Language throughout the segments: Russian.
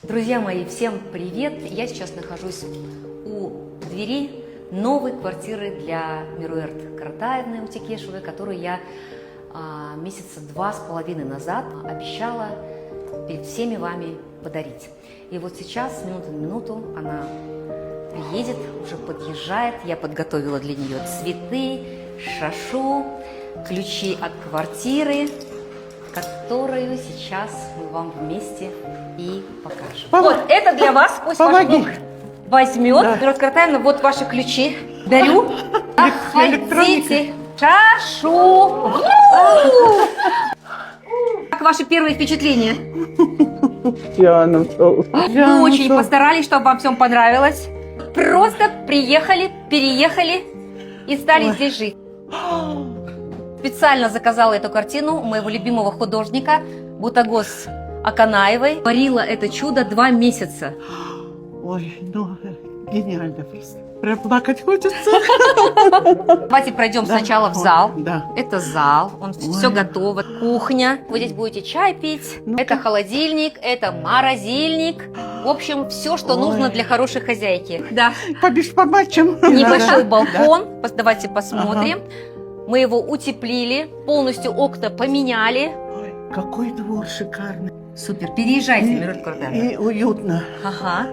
Друзья мои, всем привет! Я сейчас нахожусь у двери новой квартиры для Мируэрт Каратаевны Утекешевой, которую я месяца 2,5 назад обещала перед всеми вами подарить. И вот сейчас, с минуты на минуту, она приедет, уже подъезжает. Я подготовила для нее цветы, шашу, ключи от квартиры, которую сейчас мы вам вместе и покажем. Вот, это для вас. Пусть ваш муж возьмет. Мируэрт Каратаевна, вот ваши ключи. Дарю. Заходите. Шашу. Как ваши первые впечатления? Мы очень постарались, чтобы вам всем понравилось. Просто приехали, переехали и стали здесь жить. Специально заказала эту картину у моего любимого художника Бутагос Аканаевой. Творила это чудо 2 месяца. Ой, ну, гениально просто. Прям плакать хочется. Давайте пройдем сначала в зал. Да. Это зал, все готово. Кухня. Вы здесь будете чай пить. Это холодильник, это морозильник. В общем, все, что нужно для хорошей хозяйки. Да. Побежь по матчам. Небольшой балкон. Давайте посмотрим. Мы его утеплили, полностью окна поменяли. Ой, какой двор шикарный. Супер. Переезжайте, Мируэрт Каратаевна. И уютно. Ага.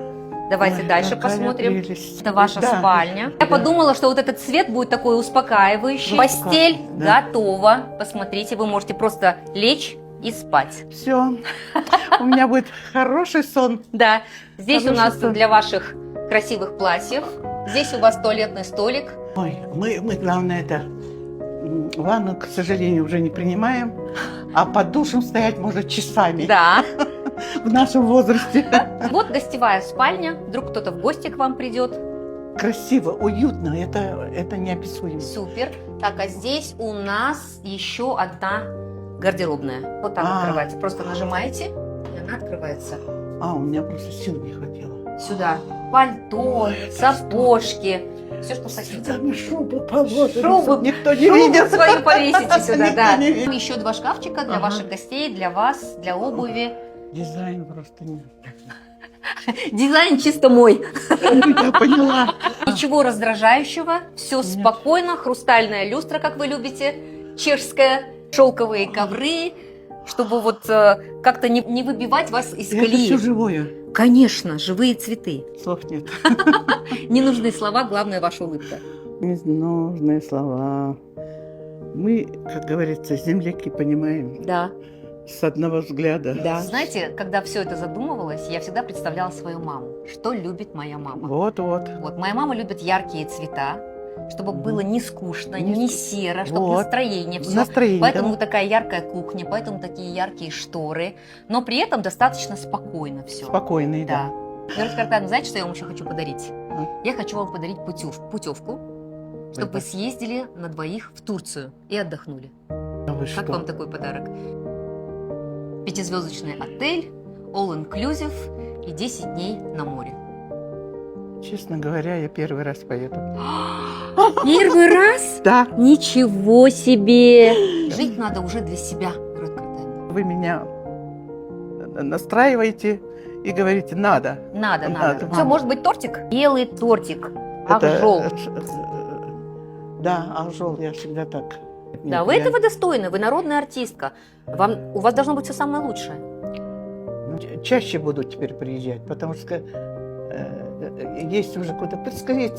Давайте дальше какая посмотрим. прелесть. Это ваша спальня. Я подумала, что вот этот цвет будет такой успокаивающий. Постель готова. Посмотрите, вы можете просто лечь и спать. Все. У меня будет хороший сон. Да. Здесь у нас сон. для ваших красивых платьев. Здесь у вас туалетный столик. Ой, мы главное, это ванну, к сожалению, уже не принимаем. А под душем стоять может часами. Да. В нашем возрасте. Вот гостевая спальня. Вдруг кто-то в гости к вам придет. Красиво, уютно. Это неописуемо. Супер. Так, а здесь у нас еще одна гардеробная. Вот так открывается. Просто нажимаете, и она открывается. У меня просто сил не хватило. Сюда пальто, сапожки, все, что хотите. Там шубу положили, Шубу, никто не видел. свою повесите сюда, Никто да. не видел. Еще 2 шкафчика для ваших гостей, для вас, для обуви. Дизайн просто нет. Дизайн чисто мой. Я поняла. Ничего раздражающего, все спокойно, хрустальная люстра, как вы любите, чешская, шелковые ковры, чтобы вот как-то не выбивать вас из Это колеи. все живое. Конечно, живые цветы. Слов нет. Не нужны слова, главное ваша улыбка. Ненужные слова. Мы, как говорится, земляки понимаем Да. с одного взгляда. Да. Знаете, когда все это задумывалось, я всегда представляла свою маму. Что любит моя мама? Вот. Вот, моя мама любит яркие цвета, чтобы было не скучно, не серо, чтобы Вот. настроение все. Настроение. Поэтому да. такая яркая кухня, поэтому такие яркие шторы, но при этом достаточно спокойно все. Спокойный, да. Мируэрт Каратаевна, знаете, что я вам еще хочу подарить? Я хочу вам подарить путевку, чтобы вы съездили на 2 в Турцию и отдохнули. А вы Как что? вам такой подарок? 5-звездочный отель, all inclusive и 10 дней на море. Честно говоря, я первый раз поеду. Первый раз? Да. Ничего себе! Жить надо уже для себя, Мируэрт Каратаевна. Вы меня настраиваете и говорите, надо. Надо. Надо. Все, может быть, тортик? Белый тортик. Акжол. Да, акжол, я всегда так. Да, Нет, вы я- этого достойны, вы народная артистка. У вас должно быть все самое лучшее. Чаще буду теперь приезжать, потому что есть уже куда-то. Скорее.